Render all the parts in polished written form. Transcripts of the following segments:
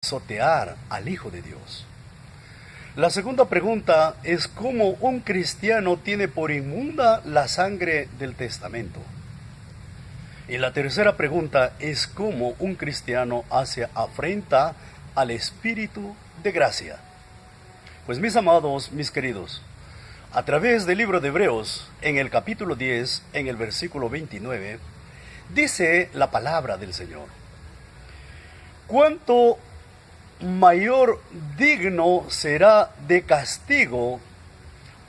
pisotear al Hijo de Dios. La segunda pregunta es cómo un cristiano tiene por inmunda la sangre del testamento. Y la tercera pregunta es cómo un cristiano hace afrenta al Espíritu de gracia. Pues mis amados, mis queridos, a través del libro de Hebreos, en el capítulo 10, en el versículo 29, dice la palabra del Señor: cuánto mayor digno será de castigo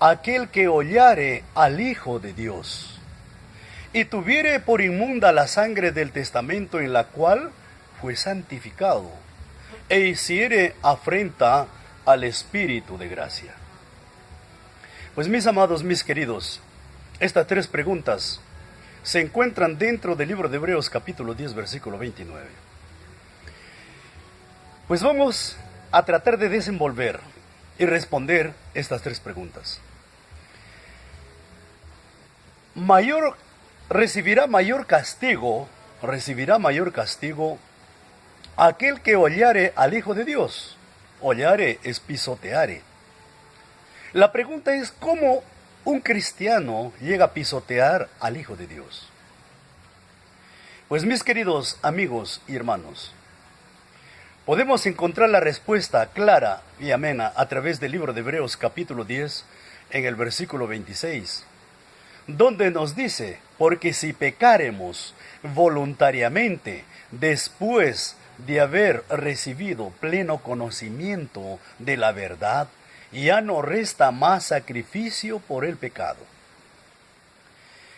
aquel que hollare al Hijo de Dios, y tuviere por inmunda la sangre del testamento en la cual fue santificado, e hiciere afrenta al Espíritu de gracia. Pues mis amados, mis queridos, estas tres preguntas se encuentran dentro del libro de Hebreos capítulo 10, versículo 29. Pues vamos a tratar de desenvolver y responder estas tres preguntas. Recibirá mayor castigo aquel que hollare al Hijo de Dios. Hollare es pisoteare. La pregunta es cómo un cristiano llega a pisotear al Hijo de Dios. Pues mis queridos amigos y hermanos, podemos encontrar la respuesta clara y amena a través del libro de Hebreos capítulo 10 en el versículo 26, donde nos dice: porque si pecaremos voluntariamente después de haber recibido pleno conocimiento de la verdad, ya no resta más sacrificio por el pecado.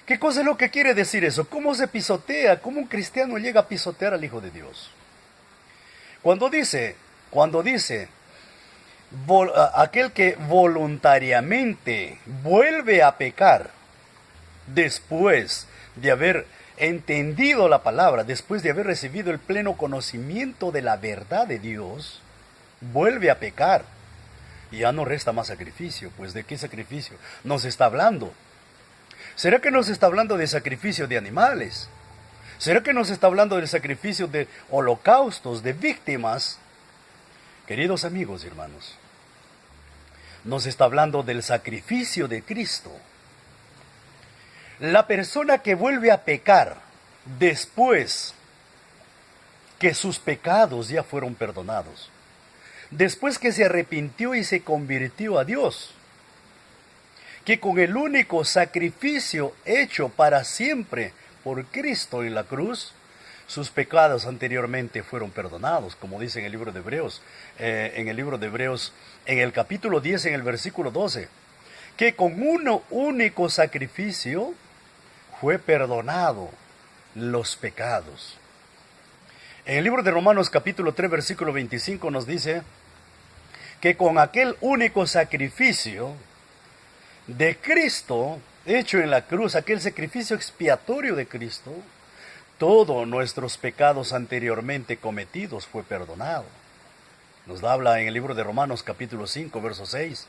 ¿Qué cosa es lo que quiere decir eso? ¿Cómo se pisotea? ¿Cómo un cristiano llega a pisotear al Hijo de Dios? Cuando dice, aquel que voluntariamente vuelve a pecar después de haber entendido la palabra, después de haber recibido el pleno conocimiento de la verdad de Dios, vuelve a pecar, y ya no resta más sacrificio. Pues ¿de qué sacrificio nos está hablando? ¿Será que nos está hablando de sacrificio de animales? ¿Será que nos está hablando del sacrificio de holocaustos, de víctimas? Queridos amigos y hermanos, nos está hablando del sacrificio de Cristo. La persona que vuelve a pecar después que sus pecados ya fueron perdonados, después que se arrepintió y se convirtió a Dios, que con el único sacrificio hecho para siempre por Cristo en la cruz, sus pecados anteriormente fueron perdonados, como dice en el libro de Hebreos, en el capítulo 10, en el versículo 12, que con un único sacrificio fue perdonado los pecados. En el libro de Romanos capítulo 3, versículo 25 nos dice que con aquel único sacrificio de Cristo hecho en la cruz, aquel sacrificio expiatorio de Cristo, todos nuestros pecados anteriormente cometidos fue perdonado. Nos habla en el libro de Romanos capítulo 5, verso 6.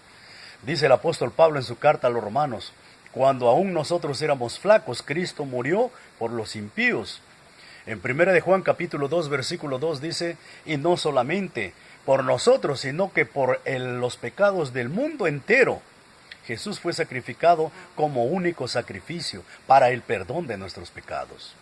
Dice el apóstol Pablo en su carta a los romanos: cuando aún nosotros éramos flacos, Cristo murió por los impíos. En 1 de Juan capítulo 2, versículo 2 dice: y no solamente por nosotros, sino que por los pecados del mundo entero, Jesús fue sacrificado como único sacrificio para el perdón de nuestros pecados.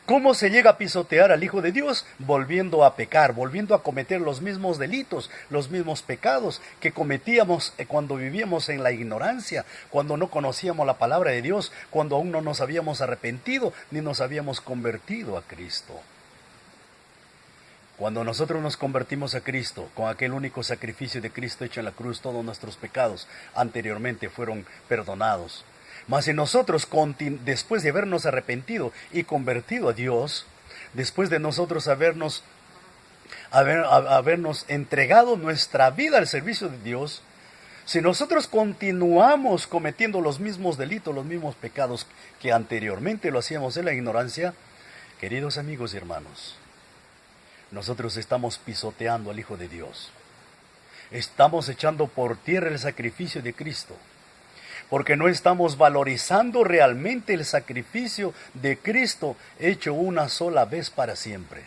¿Cómo se llega a pisotear al Hijo de Dios? Volviendo a pecar, volviendo a cometer los mismos delitos, los mismos pecados que cometíamos cuando vivíamos en la ignorancia, cuando no conocíamos la palabra de Dios, cuando aún no nos habíamos arrepentido ni nos habíamos convertido a Cristo. Cuando nosotros nos convertimos a Cristo, con aquel único sacrificio de Cristo hecho en la cruz, todos nuestros pecados anteriormente fueron perdonados. Mas si nosotros, después de habernos arrepentido y convertido a Dios, después de nosotros habernos entregado nuestra vida al servicio de Dios, si nosotros continuamos cometiendo los mismos delitos, los mismos pecados que anteriormente lo hacíamos en la ignorancia, queridos amigos y hermanos, nosotros estamos pisoteando al Hijo de Dios. Estamos echando por tierra el sacrificio de Cristo, porque no estamos valorizando realmente el sacrificio de Cristo hecho una sola vez para siempre.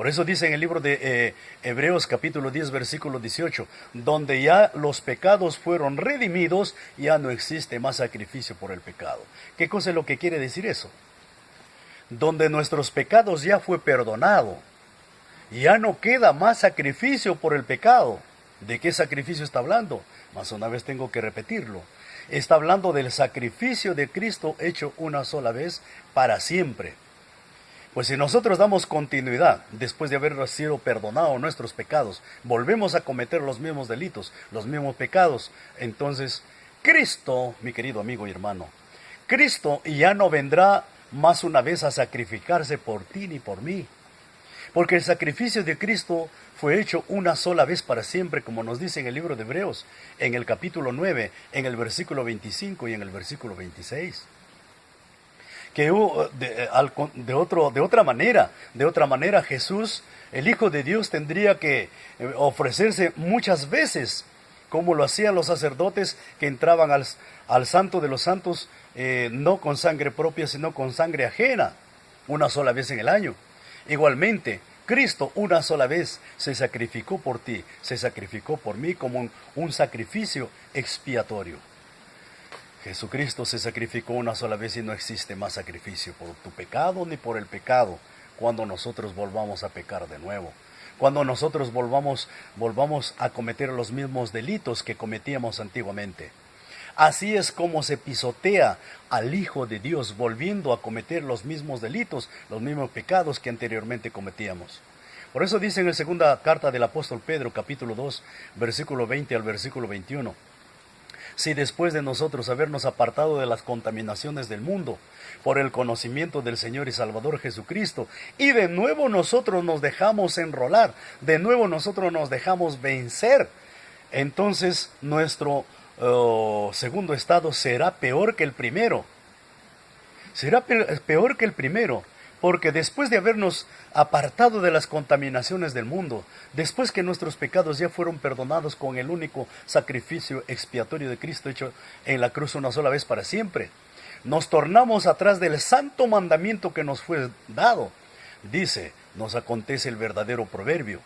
Por eso dice en el libro de Hebreos capítulo 10 versículo 18, donde ya los pecados fueron redimidos, ya no existe más sacrificio por el pecado. ¿Qué cosa es lo que quiere decir eso? Donde nuestros pecados ya fue perdonado, ya no queda más sacrificio por el pecado. ¿De qué sacrificio está hablando? Más una vez tengo que repetirlo. Está hablando del sacrificio de Cristo hecho una sola vez para siempre. Pues si nosotros damos continuidad, después de haber sido perdonados nuestros pecados, volvemos a cometer los mismos delitos, los mismos pecados, entonces Cristo, mi querido amigo y hermano, Cristo ya no vendrá más una vez a sacrificarse por ti ni por mí. Porque el sacrificio de Cristo fue hecho una sola vez para siempre, como nos dice en el libro de Hebreos, en el capítulo 9, en el versículo 25 y en el versículo 26. Que de otra manera Jesús, el Hijo de Dios, tendría que ofrecerse muchas veces, como lo hacían los sacerdotes que entraban al Santo de los Santos, no con sangre propia, sino con sangre ajena, una sola vez en el año. Igualmente, Cristo una sola vez se sacrificó por ti, se sacrificó por mí como un sacrificio expiatorio. Jesucristo se sacrificó una sola vez y no existe más sacrificio por tu pecado ni por el pecado cuando nosotros volvamos a pecar de nuevo. Cuando nosotros volvamos a cometer los mismos delitos que cometíamos antiguamente. Así es como se pisotea al Hijo de Dios, volviendo a cometer los mismos delitos, los mismos pecados que anteriormente cometíamos. Por eso dice en la segunda carta del apóstol Pedro, capítulo 2, versículo 20 al versículo 21. Si después de nosotros habernos apartado de las contaminaciones del mundo, por el conocimiento del Señor y Salvador Jesucristo, y de nuevo nosotros nos dejamos enrolar, de nuevo nosotros nos dejamos vencer, entonces nuestro segundo estado será peor que el primero. Será peor que el primero, porque después de habernos apartado de las contaminaciones del mundo, después que nuestros pecados ya fueron perdonados con el único sacrificio expiatorio de Cristo hecho en la cruz una sola vez para siempre, nos tornamos atrás del santo mandamiento que nos fue dado. Dice, nos acontece el verdadero proverbio,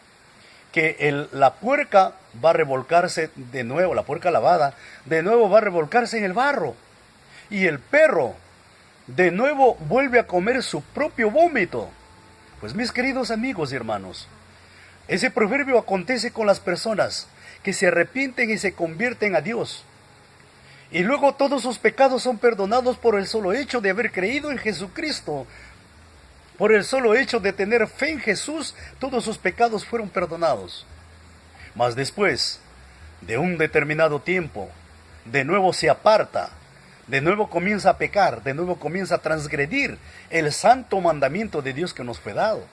que la puerca va a revolcarse de nuevo, la puerca lavada, de nuevo va a revolcarse en el barro. Y el perro, de nuevo, vuelve a comer su propio vómito. Pues mis queridos amigos y hermanos, ese proverbio acontece con las personas que se arrepienten y se convierten a Dios. Y luego todos sus pecados son perdonados por el solo hecho de haber creído en Jesucristo. Por el solo hecho de tener fe en Jesús, todos sus pecados fueron perdonados. Mas después de un determinado tiempo, de nuevo se aparta, de nuevo comienza a pecar, de nuevo comienza a transgredir el santo mandamiento de Dios que nos fue dado.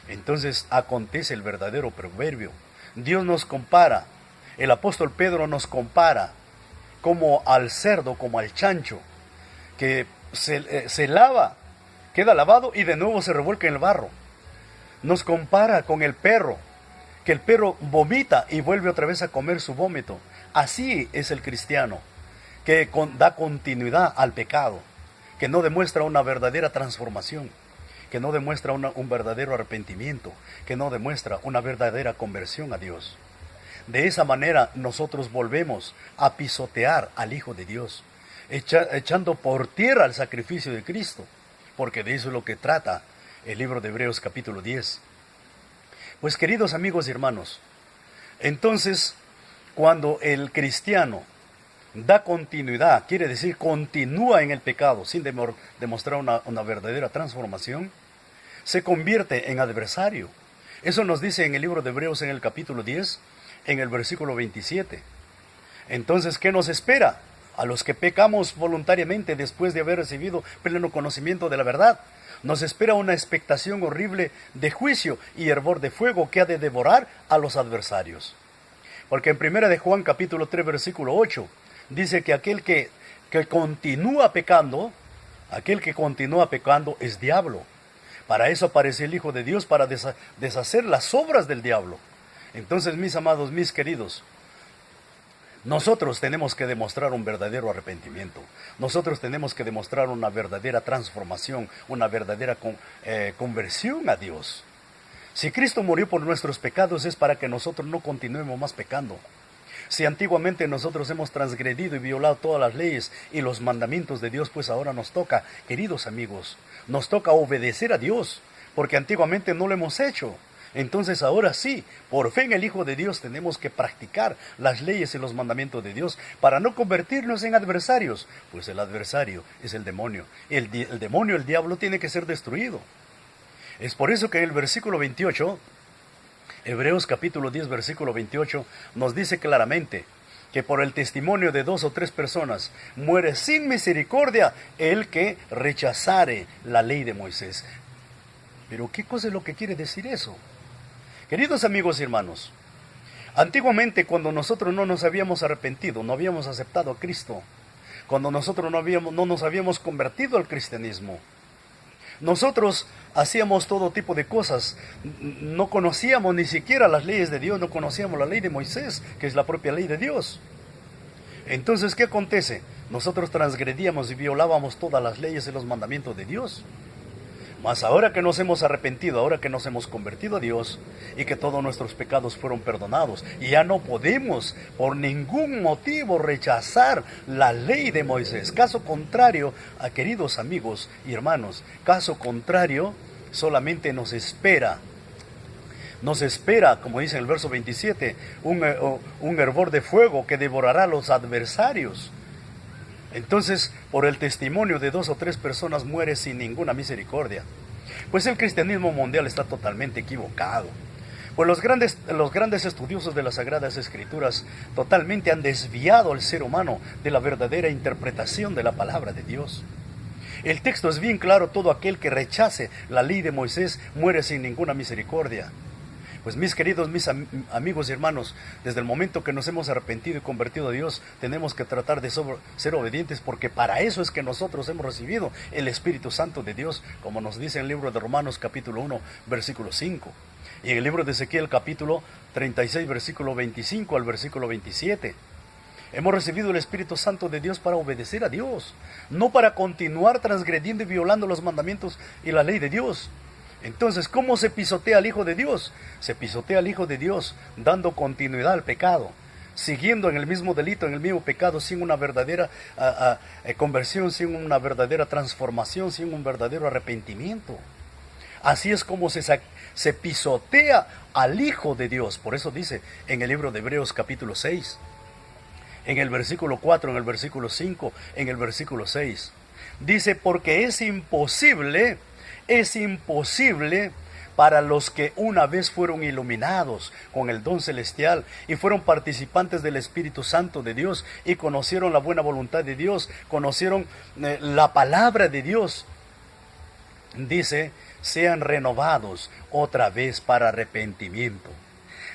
Entonces acontece el verdadero proverbio. Dios nos compara, el apóstol Pedro nos compara como al cerdo, como al chancho, que se lava, queda lavado y de nuevo se revuelca en el barro. Nos compara con el perro, que el perro vomita y vuelve otra vez a comer su vómito. Así es el cristiano, que da continuidad al pecado, que no demuestra una verdadera transformación, que no demuestra un verdadero arrepentimiento, que no demuestra una verdadera conversión a Dios. De esa manera nosotros volvemos a pisotear al Hijo de Dios, echando por tierra el sacrificio de Cristo, porque de eso es lo que trata el libro de Hebreos capítulo 10. Pues queridos amigos y hermanos, entonces cuando el cristiano da continuidad, quiere decir continúa en el pecado sin demostrar una verdadera transformación, se convierte en adversario. Eso nos dice en el libro de Hebreos en el capítulo 10, en el versículo 27. Entonces, ¿qué nos espera? A los que pecamos voluntariamente después de haber recibido pleno conocimiento de la verdad, nos espera una expectación horrible de juicio y hervor de fuego que ha de devorar a los adversarios. Porque en 1 de Juan capítulo 3 versículo 8 dice que aquel que continúa pecando es diablo. Para eso apareció el Hijo de Dios, para deshacer las obras del diablo. Entonces, mis amados, mis queridos, nosotros tenemos que demostrar un verdadero arrepentimiento. Nosotros tenemos que demostrar una verdadera transformación, una verdadera conversión a Dios. Si Cristo murió por nuestros pecados es para que nosotros no continuemos más pecando. Si antiguamente nosotros hemos transgredido y violado todas las leyes y los mandamientos de Dios, pues ahora nos toca, queridos amigos, nos toca obedecer a Dios, porque antiguamente no lo hemos hecho. Entonces ahora sí, por fe en el Hijo de Dios tenemos que practicar las leyes y los mandamientos de Dios para no convertirnos en adversarios, pues el adversario es el demonio. El demonio, el diablo, tiene que ser destruido. Es por eso que en el versículo 28, Hebreos capítulo 10, versículo 28, nos dice claramente que por el testimonio de 2 o 3 personas muere sin misericordia el que rechazare la ley de Moisés. Pero ¿qué cosa es lo que quiere decir eso? Queridos amigos y hermanos, antiguamente cuando nosotros no nos habíamos arrepentido, no habíamos aceptado a Cristo, cuando nosotros no nos habíamos convertido al cristianismo, nosotros hacíamos todo tipo de cosas, no conocíamos ni siquiera las leyes de Dios, no conocíamos la ley de Moisés, que es la propia ley de Dios. Entonces, ¿qué acontece? Nosotros transgredíamos y violábamos todas las leyes y los mandamientos de Dios. Mas ahora que nos hemos arrepentido, ahora que nos hemos convertido a Dios y que todos nuestros pecados fueron perdonados, y ya no podemos por ningún motivo rechazar la ley de Moisés. Caso contrario, queridos amigos y hermanos, caso contrario, solamente nos espera, como dice en el verso 27, un hervor de fuego que devorará a los adversarios. Entonces, por el testimonio de 2 o 3 personas muere sin ninguna misericordia. Pues el cristianismo mundial está totalmente equivocado. Pues los grandes estudiosos de las Sagradas Escrituras totalmente han desviado al ser humano de la verdadera interpretación de la palabra de Dios. El texto es bien claro: todo aquel que rechace la ley de Moisés muere sin ninguna misericordia. Pues mis queridos, amigos y hermanos, desde el momento que nos hemos arrepentido y convertido a Dios, tenemos que tratar de ser obedientes, porque para eso es que nosotros hemos recibido el Espíritu Santo de Dios, como nos dice en el libro de Romanos capítulo 1, versículo 5. Y en el libro de Ezequiel capítulo 36, versículo 25 al versículo 27. Hemos recibido el Espíritu Santo de Dios para obedecer a Dios, no para continuar transgrediendo y violando los mandamientos y la ley de Dios. Entonces, ¿cómo se pisotea al Hijo de Dios? Se pisotea al Hijo de Dios dando continuidad al pecado, siguiendo en el mismo delito, en el mismo pecado, sin una verdadera conversión, sin una verdadera transformación, sin un verdadero arrepentimiento. Así es como se pisotea al Hijo de Dios. Por eso dice en el libro de Hebreos capítulo 6, en el versículo 4, en el versículo 5, en el versículo 6, dice: porque es imposible para los que una vez fueron iluminados con el don celestial y fueron participantes del Espíritu Santo de Dios y conocieron la buena voluntad de Dios, conocieron la palabra de Dios. Dice: sean renovados otra vez para arrepentimiento,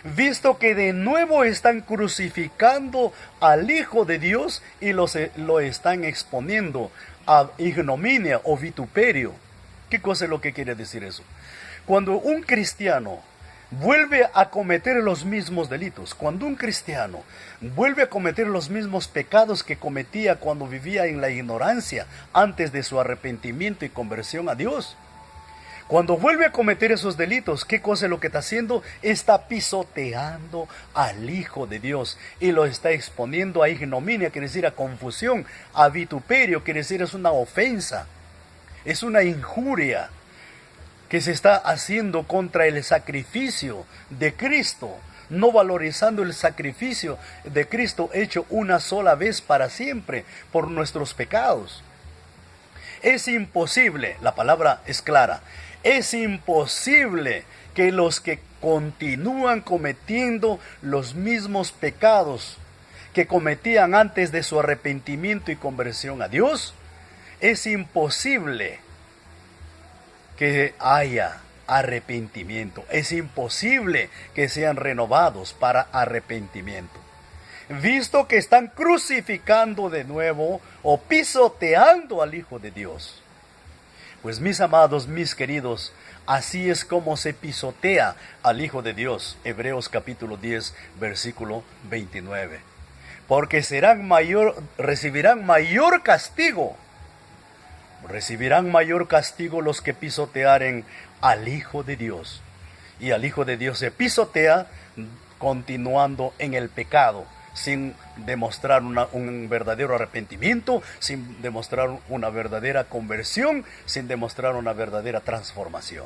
visto que de nuevo están crucificando al Hijo de Dios y lo están exponiendo a ignominia o vituperio. ¿Qué cosa es lo que quiere decir eso? Cuando un cristiano vuelve a cometer los mismos delitos, cuando un cristiano vuelve a cometer los mismos pecados que cometía cuando vivía en la ignorancia antes de su arrepentimiento y conversión a Dios, cuando vuelve a cometer esos delitos, ¿qué cosa es lo que está haciendo? Está pisoteando al Hijo de Dios y lo está exponiendo a ignominia, quiere decir a confusión, a vituperio, quiere decir es una ofensa. Es una injuria que se está haciendo contra el sacrificio de Cristo, no valorizando el sacrificio de Cristo hecho una sola vez para siempre por nuestros pecados. Es imposible, la palabra es clara, es imposible que los que continúan cometiendo los mismos pecados que cometían antes de su arrepentimiento y conversión a Dios, es imposible que haya arrepentimiento. Es imposible que sean renovados para arrepentimiento, visto que están crucificando de nuevo o pisoteando al Hijo de Dios. Pues mis amados, mis queridos, así es como se pisotea al Hijo de Dios. Hebreos capítulo 10, versículo 29. Porque recibirán mayor castigo los que pisotearen al Hijo de Dios. y al Hijo de Dios se pisotea continuando en el pecado, sin demostrar un verdadero arrepentimiento, sin demostrar una verdadera conversión, sin demostrar una verdadera transformación.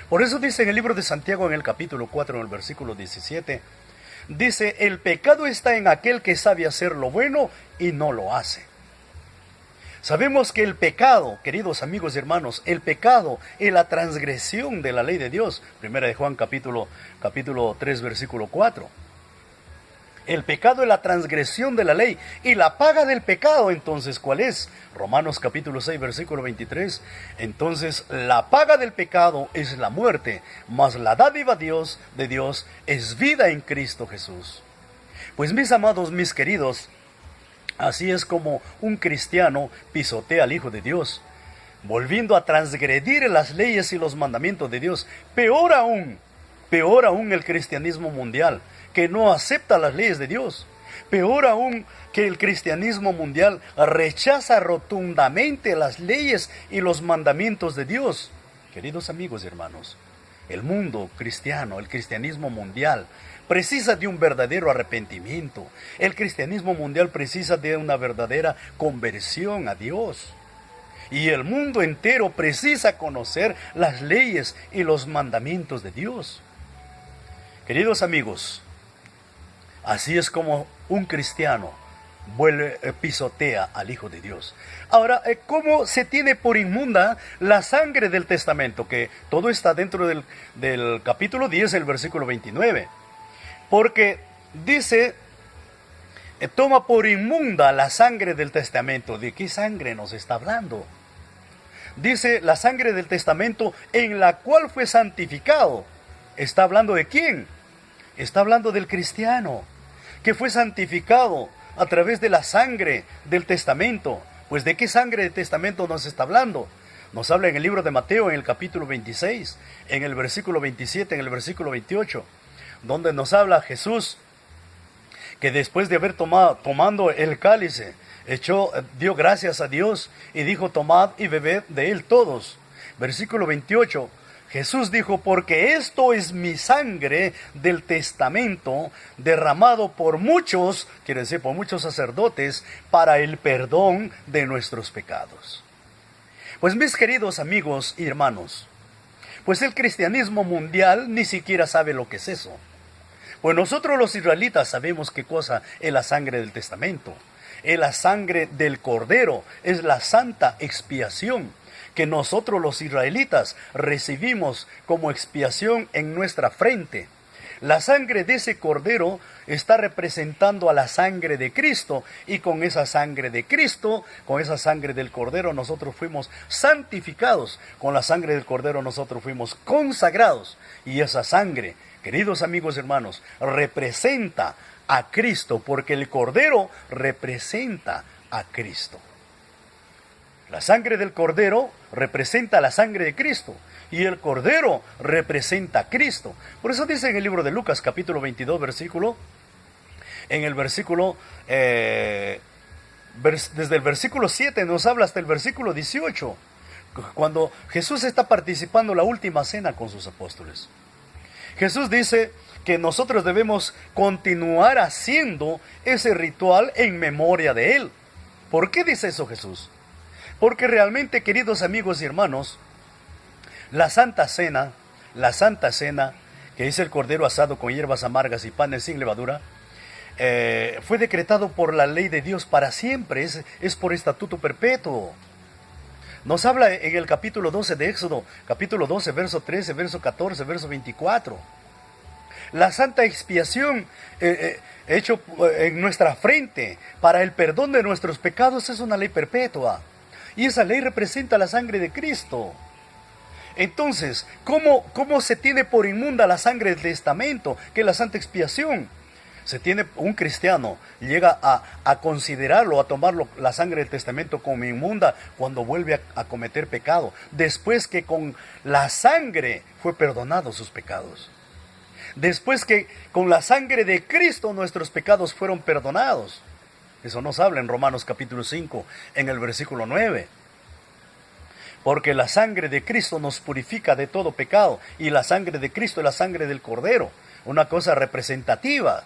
Por eso dice en el libro de Santiago, en el capítulo 4, en el versículo 17, dice: el pecado está en aquel que sabe hacer lo bueno y no lo hace. Sabemos que el pecado, queridos amigos y hermanos, el pecado es la transgresión de la ley de Dios. Primera de Juan capítulo 3, versículo 4. El pecado es la transgresión de la ley. Y la paga del pecado, entonces, ¿cuál es? Romanos capítulo 6, versículo 23. Entonces, la paga del pecado es la muerte, mas la dádiva de Dios es vida en Cristo Jesús. Pues mis amados, mis queridos, así es como un cristiano pisotea al Hijo de Dios, volviendo a transgredir las leyes y los mandamientos de Dios. Peor aún el cristianismo mundial, que no acepta las leyes de Dios. Peor aún que el cristianismo mundial rechaza rotundamente las leyes y los mandamientos de Dios. Queridos amigos y hermanos, el mundo cristiano, el cristianismo mundial, precisa de un verdadero arrepentimiento. El cristianismo mundial precisa de una verdadera conversión a Dios. Y el mundo entero precisa conocer las leyes y los mandamientos de Dios. Queridos amigos, así es como un cristiano pisotea al Hijo de Dios. Ahora, ¿cómo se tiene por inmunda la sangre del testamento? Que todo está dentro del capítulo 10, el versículo 29. Porque dice, toma por inmunda la sangre del testamento. ¿De qué sangre nos está hablando? Dice, la sangre del testamento en la cual fue santificado. ¿Está hablando de quién? Está hablando del cristiano, que fue santificado a través de la sangre del testamento. Pues ¿de qué sangre del testamento nos está hablando? Nos habla en el libro de Mateo, en el capítulo 26, en el versículo 27, en el versículo 28, donde nos habla Jesús, que después de haber tomando el cáliz, dio gracias a Dios y dijo: tomad y bebed de él todos. Versículo 28, Jesús dijo: porque esto es mi sangre del testamento, derramado por muchos, quiere decir por muchos sacerdotes, para el perdón de nuestros pecados. Pues mis queridos amigos y hermanos, pues el cristianismo mundial ni siquiera sabe lo que es eso. Pues nosotros los israelitas sabemos qué cosa es la sangre del testamento. Es la sangre del Cordero, es la santa expiación que nosotros los israelitas recibimos como expiación en nuestra frente. La sangre de ese Cordero está representando a la sangre de Cristo, y con esa sangre de Cristo, con esa sangre del Cordero, nosotros fuimos santificados. Con la sangre del Cordero nosotros fuimos consagrados, y esa sangre, queridos amigos y hermanos, representa a Cristo, porque el Cordero representa a Cristo. La sangre del Cordero representa la sangre de Cristo, y el Cordero representa a Cristo. Por eso dice en el libro de Lucas, capítulo 22, desde el versículo 7 nos habla hasta el versículo 18, cuando Jesús está participando en la última cena con sus apóstoles. Jesús dice que nosotros debemos continuar haciendo ese ritual en memoria de Él. ¿Por qué dice eso Jesús? Porque realmente, queridos amigos y hermanos, la Santa Cena, que es el cordero asado con hierbas amargas y panes sin levadura, fue decretado por la ley de Dios para siempre, es por estatuto perpetuo. Nos habla en el capítulo 12 de Éxodo, capítulo 12, verso 13, verso 14, verso 24. La santa expiación hecho en nuestra frente para el perdón de nuestros pecados es una ley perpetua. Y esa ley representa la sangre de Cristo. Entonces, ¿cómo se tiene por inmunda la sangre del testamento, que es la santa expiación? Un cristiano llega a considerarlo, a tomarlo, la sangre del testamento como inmunda cuando vuelve a cometer pecado, después que con la sangre fue perdonado sus pecados. Después que con la sangre de Cristo nuestros pecados fueron perdonados. Eso nos habla en Romanos capítulo 5, en el versículo 9. porque la sangre de Cristo nos purifica de todo pecado, y la sangre de Cristo es la sangre del Cordero, una cosa representativa.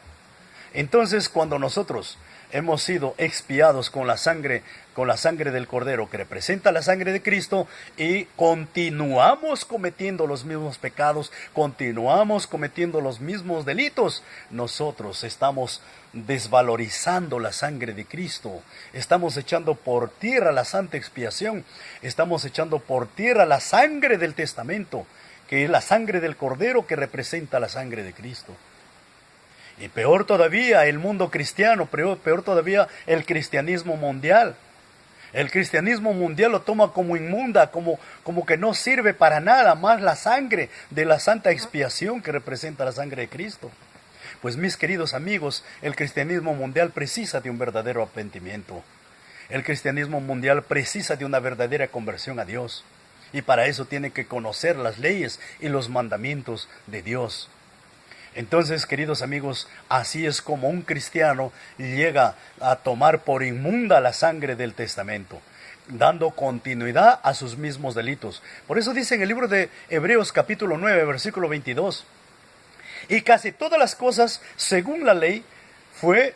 Entonces, cuando nosotros hemos sido expiados con la sangre del Cordero, que representa la sangre de Cristo, y continuamos cometiendo los mismos pecados, continuamos cometiendo los mismos delitos, nosotros estamos desvalorizando la sangre de Cristo, estamos echando por tierra la santa expiación, estamos echando por tierra la sangre del testamento, que es la sangre del Cordero que representa la sangre de Cristo. Y peor todavía el mundo cristiano, peor todavía el cristianismo mundial. El cristianismo mundial lo toma como inmunda, como que no sirve para nada más la sangre de la santa expiación que representa la sangre de Cristo. Pues mis queridos amigos, el cristianismo mundial precisa de un verdadero arrepentimiento. El cristianismo mundial precisa de una verdadera conversión a Dios. Y para eso tiene que conocer las leyes y los mandamientos de Dios. Entonces, queridos amigos, así es como un cristiano llega a tomar por inmunda la sangre del testamento, dando continuidad a sus mismos delitos. Por eso dice en el libro de Hebreos capítulo 9, versículo 22, y casi todas las cosas, según la ley, fue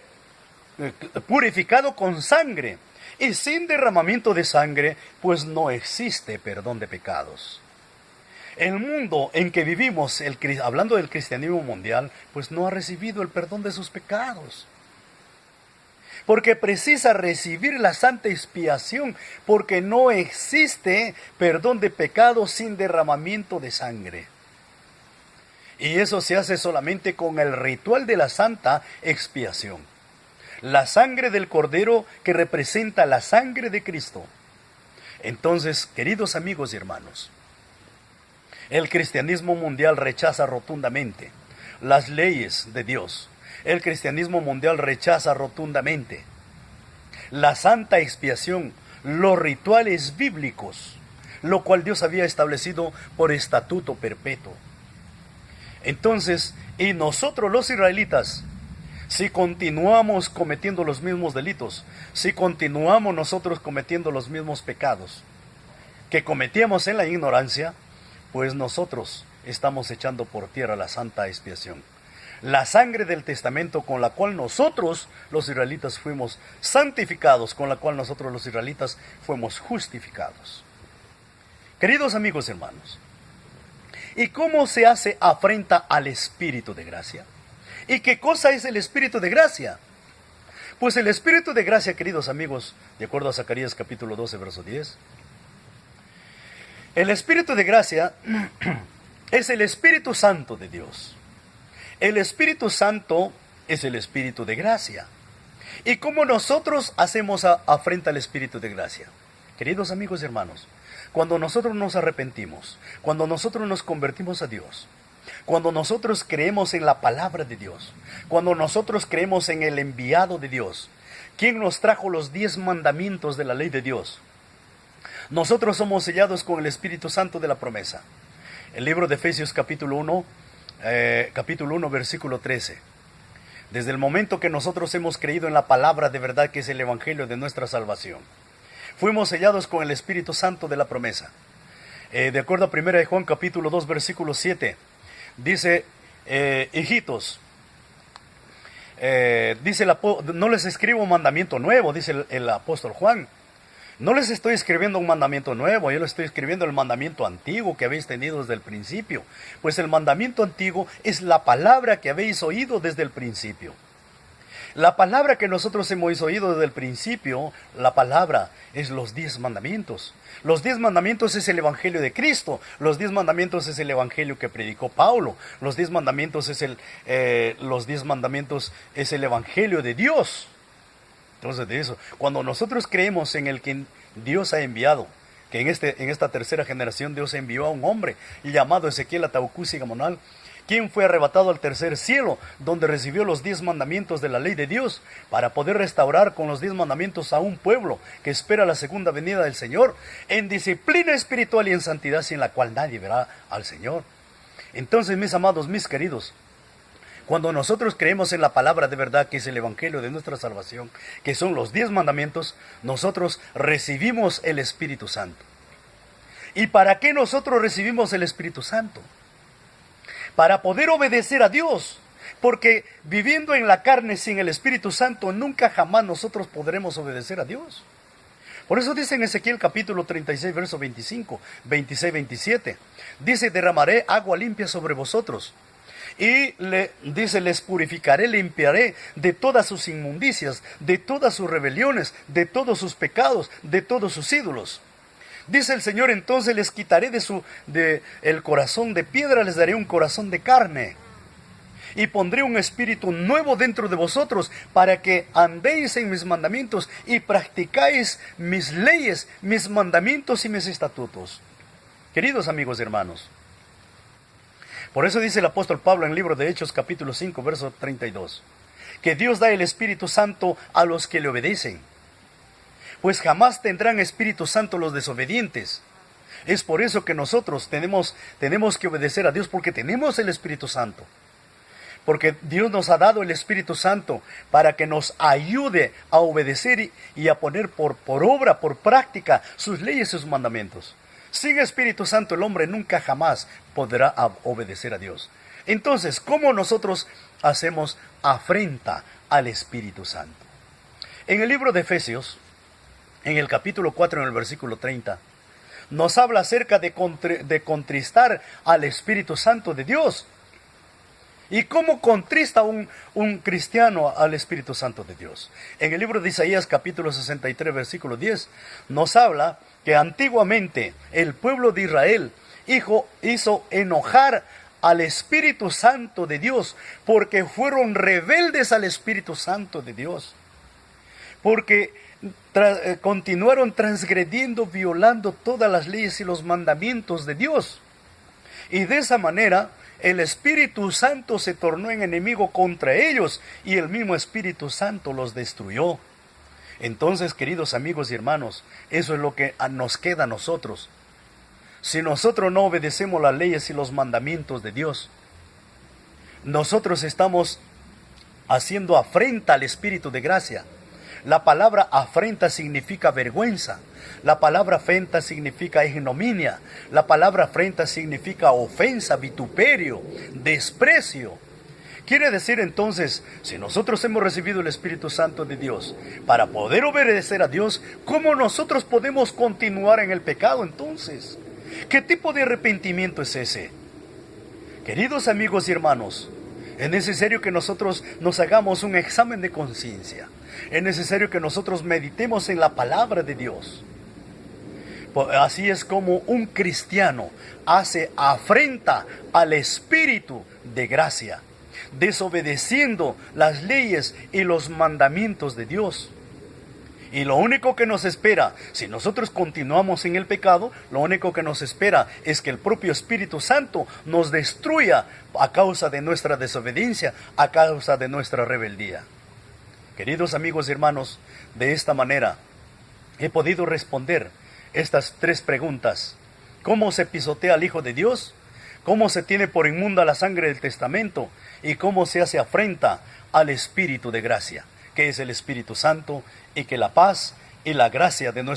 purificado con sangre, y sin derramamiento de sangre, pues no existe perdón de pecados. El mundo en que vivimos, hablando del cristianismo mundial, pues no ha recibido el perdón de sus pecados. Porque precisa recibir la santa expiación, porque no existe perdón de pecados sin derramamiento de sangre. Y eso se hace solamente con el ritual de la santa expiación. La sangre del Cordero que representa la sangre de Cristo. Entonces, queridos amigos y hermanos, el cristianismo mundial rechaza rotundamente las leyes de Dios. El cristianismo mundial rechaza rotundamente la santa expiación, los rituales bíblicos, lo cual Dios había establecido por estatuto perpetuo. Entonces, y nosotros los israelitas, si continuamos cometiendo los mismos delitos, si continuamos nosotros cometiendo los mismos pecados que cometíamos en la ignorancia, pues nosotros estamos echando por tierra la santa expiación. La sangre del testamento con la cual nosotros los israelitas fuimos santificados, con la cual nosotros los israelitas fuimos justificados. Queridos amigos y hermanos, ¿y cómo se hace afrenta al Espíritu de gracia? ¿Y qué cosa es el Espíritu de gracia? Pues el Espíritu de gracia, queridos amigos, de acuerdo a Zacarías capítulo 12, verso 10, el Espíritu de gracia es el Espíritu Santo de Dios. El Espíritu Santo es el Espíritu de gracia. ¿Y cómo nosotros hacemos afrenta al Espíritu de gracia? Queridos amigos y hermanos, cuando nosotros nos arrepentimos, cuando nosotros nos convertimos a Dios, cuando nosotros creemos en la palabra de Dios, cuando nosotros creemos en el enviado de Dios, quien nos trajo los 10 mandamientos de la ley de Dios, nosotros somos sellados con el Espíritu Santo de la promesa. El libro de Efesios capítulo 1, versículo 13. Desde el momento que nosotros hemos creído en la palabra de verdad que es el Evangelio de nuestra salvación, fuimos sellados con el Espíritu Santo de la promesa. De acuerdo a 1 Juan capítulo 2, versículo 7, dice, hijitos, no les escribo un mandamiento nuevo, dice el apóstol Juan. No les estoy escribiendo un mandamiento nuevo, yo les estoy escribiendo el mandamiento antiguo que habéis tenido desde el principio. Pues el mandamiento antiguo es la palabra que habéis oído desde el principio. La palabra que nosotros hemos oído desde el principio, la palabra es los 10 mandamientos. Los 10 mandamientos es el Evangelio de Cristo. Los 10 mandamientos es el Evangelio que predicó Pablo. Los 10 mandamientos es el Evangelio de Dios. Entonces de eso, cuando nosotros creemos en el que Dios ha enviado, que en esta tercera generación Dios envió a un hombre llamado Ezequiel Ataucusi Gamonal, quien fue arrebatado al tercer cielo, donde recibió los 10 mandamientos de la ley de Dios, para poder restaurar con los 10 mandamientos a un pueblo que espera la segunda venida del Señor, en disciplina espiritual y en santidad, sin la cual nadie verá al Señor. Entonces, mis amados, mis queridos, cuando nosotros creemos en la palabra de verdad, que es el Evangelio de nuestra salvación, que son los 10 mandamientos, nosotros recibimos el Espíritu Santo. ¿Y para qué nosotros recibimos el Espíritu Santo? Para poder obedecer a Dios. Porque viviendo en la carne sin el Espíritu Santo, nunca jamás nosotros podremos obedecer a Dios. Por eso dice en Ezequiel capítulo 36, verso 25, 26, 27. Dice, derramaré agua limpia sobre vosotros. Y dice, les purificaré, limpiaré de todas sus inmundicias, de todas sus rebeliones, de todos sus pecados, de todos sus ídolos. Dice el Señor, entonces les quitaré el corazón de piedra, les daré un corazón de carne. Y pondré un espíritu nuevo dentro de vosotros, para que andéis en mis mandamientos y practicáis mis leyes, mis mandamientos y mis estatutos. Queridos amigos y hermanos, por eso dice el apóstol Pablo en el libro de Hechos capítulo 5, verso 32, que Dios da el Espíritu Santo a los que le obedecen, pues jamás tendrán Espíritu Santo los desobedientes. Es por eso que nosotros tenemos que obedecer a Dios, porque tenemos el Espíritu Santo. Porque Dios nos ha dado el Espíritu Santo para que nos ayude a obedecer y a poner por obra, por práctica, sus leyes y sus mandamientos. Sin Espíritu Santo el hombre nunca jamás podrá obedecer a Dios. Entonces, ¿cómo nosotros hacemos afrenta al Espíritu Santo? En el libro de Efesios, en el capítulo 4, en el versículo 30, nos habla acerca de contristar al Espíritu Santo de Dios. ¿Y cómo contrista un cristiano al Espíritu Santo de Dios? En el libro de Isaías capítulo 63 versículo 10 nos habla que antiguamente el pueblo de Israel hizo enojar al Espíritu Santo de Dios, porque fueron rebeldes al Espíritu Santo de Dios, porque continuaron transgrediendo, violando todas las leyes y los mandamientos de Dios. Y de esa manera el Espíritu Santo se tornó en enemigo contra ellos, y el mismo Espíritu Santo los destruyó. Entonces, queridos amigos y hermanos, eso es lo que nos queda a nosotros. Si nosotros no obedecemos las leyes y los mandamientos de Dios, nosotros estamos haciendo afrenta al Espíritu de gracia. La palabra afrenta significa vergüenza. La palabra afrenta significa ignominia. La palabra afrenta significa ofensa, vituperio, desprecio. Quiere decir entonces, si nosotros hemos recibido el Espíritu Santo de Dios para poder obedecer a Dios, ¿cómo nosotros podemos continuar en el pecado entonces? ¿Qué tipo de arrepentimiento es ese? Queridos amigos y hermanos, es necesario que nosotros nos hagamos un examen de conciencia. Es necesario que nosotros meditemos en la palabra de Dios. Así es como un cristiano hace afrenta al Espíritu de gracia, desobedeciendo las leyes y los mandamientos de Dios. Y lo único que nos espera, si nosotros continuamos en el pecado, lo único que nos espera es que el propio Espíritu Santo nos destruya a causa de nuestra desobediencia, a causa de nuestra rebeldía. Queridos amigos y hermanos, de esta manera he podido responder estas tres preguntas. ¿Cómo se pisotea al Hijo de Dios? ¿Cómo se tiene por inmunda la sangre del testamento? ¿Y cómo se hace afrenta al Espíritu de gracia, que es el Espíritu Santo, y que la paz y la gracia de nuestro